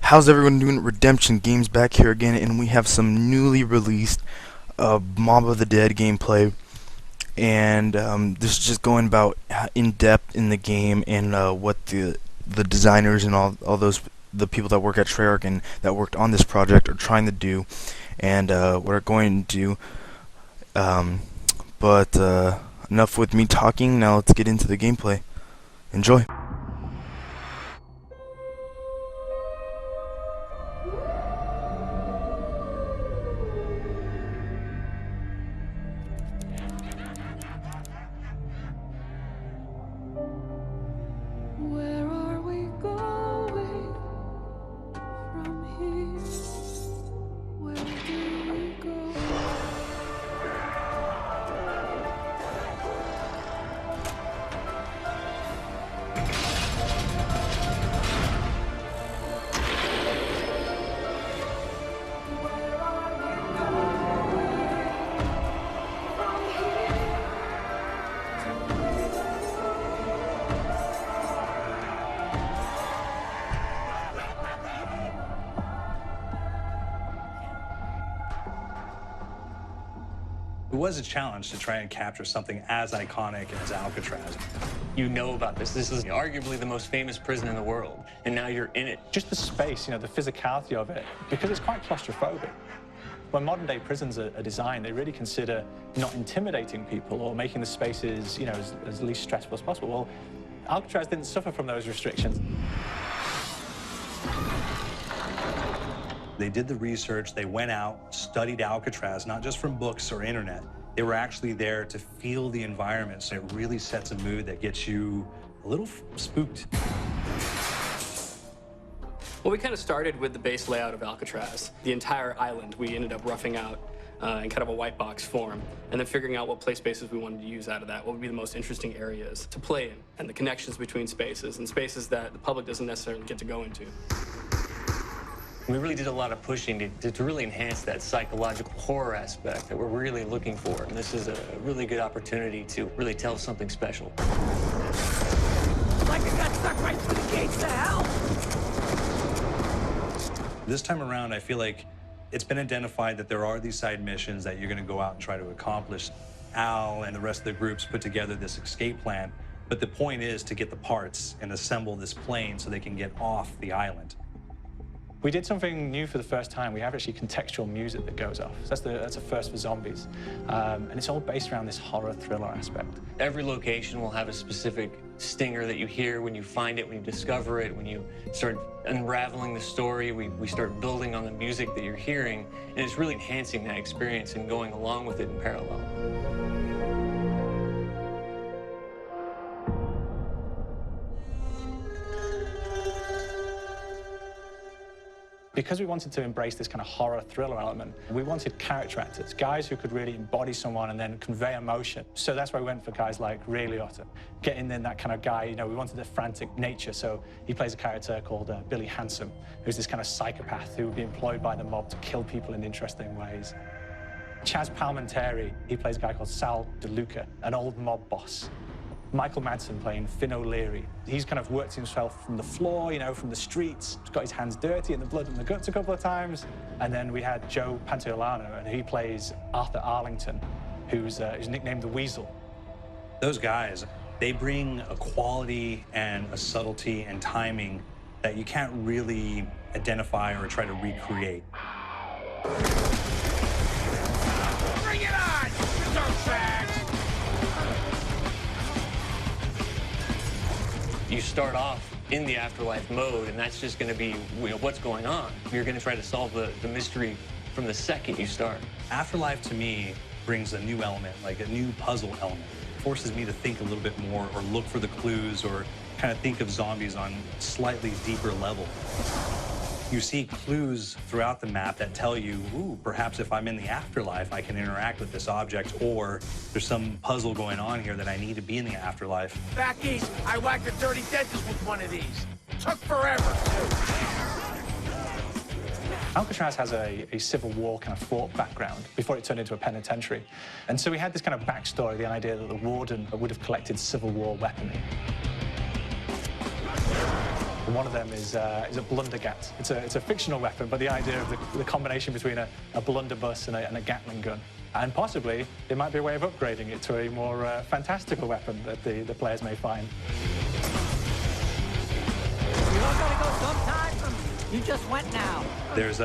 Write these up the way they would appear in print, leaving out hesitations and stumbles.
How's everyone doing? Redemption Games back here again, and we have some newly released Mob of the Dead gameplay, and this is just going about in depth in the game and what the designers and all those the people that work at Treyarch and that worked on this project are trying to do, and what we're going to do. But enough with me talking. Now let's get into the gameplay. Enjoy. Where are we going from here? Where do we go? Where are we going from here? It was a challenge to try and capture something as iconic as Alcatraz. You know about this. This is arguably the most famous prison in the world, and now you're in it. Just the space, the physicality of it, because it's quite claustrophobic. When modern day prisons are designed, they really consider not intimidating people or making the spaces, as least stressful as possible. Well, Alcatraz didn't suffer from those restrictions. They did the research, they went out, studied Alcatraz, not just from books or internet. They were actually there to feel the environment, so it really sets a mood that gets you a little spooked. Well, we kind of started with the base layout of Alcatraz. The entire island we ended up roughing out in kind of a white box form, and then figuring out what play spaces we wanted to use out of that, what would be the most interesting areas to play in, and the connections between spaces, and spaces that the public doesn't necessarily get to go into. We really did a lot of pushing to really enhance that psychological horror aspect that we're really looking for. And this is a really good opportunity to really tell something special. Like I got stuck right through the gates of hell. This time around, I feel like it's been identified that there are these side missions that you're going to go out and try to accomplish. Al and the rest of the groups put together this escape plan, but the point is to get the parts and assemble this plane so they can get off the island. We did something new for the first time. We have actually contextual music that goes off. So that's a first for zombies. And it's all based around this horror thriller aspect. Every location will have a specific stinger that you hear when you find it, when you discover it, when you start unraveling the story, we start building on the music that you're hearing, and it's really enhancing that experience and going along with it in parallel. Because we wanted to embrace this kind of horror thriller element, we wanted character actors, guys who could really embody someone and then convey emotion. So that's why we went for guys like Ray Liotta, getting in that kind of guy, we wanted a frantic nature. So he plays a character called Billy Handsome, who's this kind of psychopath who would be employed by the mob to kill people in interesting ways. Chaz Palminteri, he plays a guy called Sal DeLuca, an old mob boss. Michael Madsen playing Finn O'Leary. He's kind of worked himself from the floor, from the streets. He's got his hands dirty in the blood and the guts a couple of times. And then we had Joe Pantoliano, and he plays Arthur Arlington, who's nicknamed the Weasel. Those guys, they bring a quality and a subtlety and timing that you can't really identify or try to recreate. Bring it on, dirtbags! You start off in the afterlife mode, and that's just going to be what's going on. You're going to try to solve the mystery from the second you start. Afterlife, to me, brings a new element, like a new puzzle element. It forces me to think a little bit more or look for the clues or kind of think of zombies on a slightly deeper level. You see clues throughout the map that tell you, ooh, perhaps if I'm in the afterlife, I can interact with this object, or there's some puzzle going on here that I need to be in the afterlife. Back east, I whacked a dirty dentist with one of these. Took forever, too. Alcatraz has a Civil War kind of fort background before it turned into a penitentiary. And so we had this kind of backstory, the idea that the warden would have collected Civil War weaponry. And one of them is a blundergat. It's a fictional weapon, but the idea of the combination between a blunderbuss and a Gatling gun. And possibly, it might be a way of upgrading it to a more fantastical weapon that the players may find. You all gotta go sometime. You just went now. There's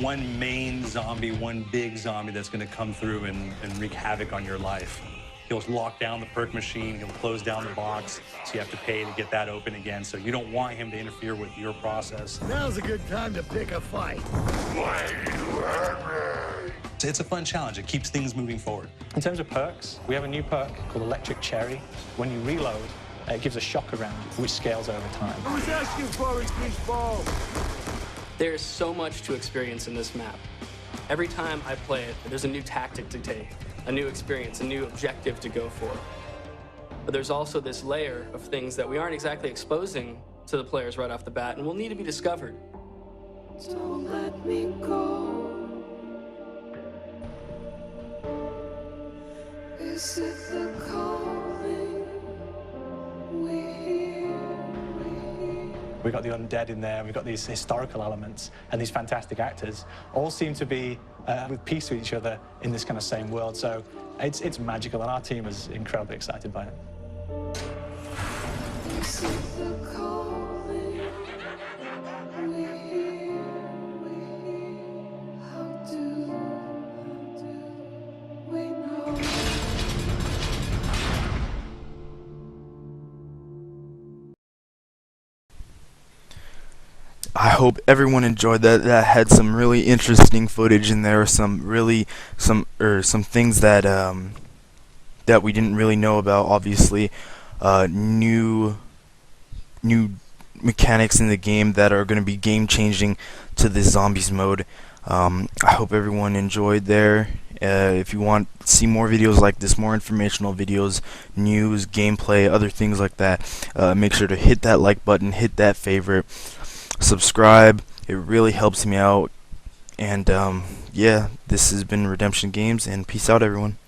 one main zombie, one big zombie that's going to come through and wreak havoc on your life. He'll lock down the perk machine, he'll close down the box, so you have to pay to get that open again. So you don't want him to interfere with your process. Now's a good time to pick a fight. It's a fun challenge. It keeps things moving forward. In terms of perks, we have a new perk called Electric Cherry. When you reload, it gives a shock around, which scales over time. I was asking for it, Greaseball. There's so much to experience in this map. Every time I play it, there's a new tactic to take, a new experience, a new objective to go for. But there's also this layer of things that we aren't exactly exposing to the players right off the bat and will need to be discovered. Don't let me go. Is it the calling we hear? We've got the undead in there, we've got these historical elements, and these fantastic actors all seem to be with peace with each other in this kind of same world. So it's magical, and our team is incredibly excited by it. Is it the calling we hear? How do we know? I hope everyone enjoyed that. That had some really interesting footage in there. Some things that that we didn't really know about. Obviously, new mechanics in the game that are going to be game changing to the zombies mode. I hope everyone enjoyed there. If you want to see more videos like this, more informational videos, news, gameplay, other things like that, make sure to hit that like button, hit that favorite, subscribe. It really helps me out. And yeah, this has been Redemption Games, and peace out, everyone.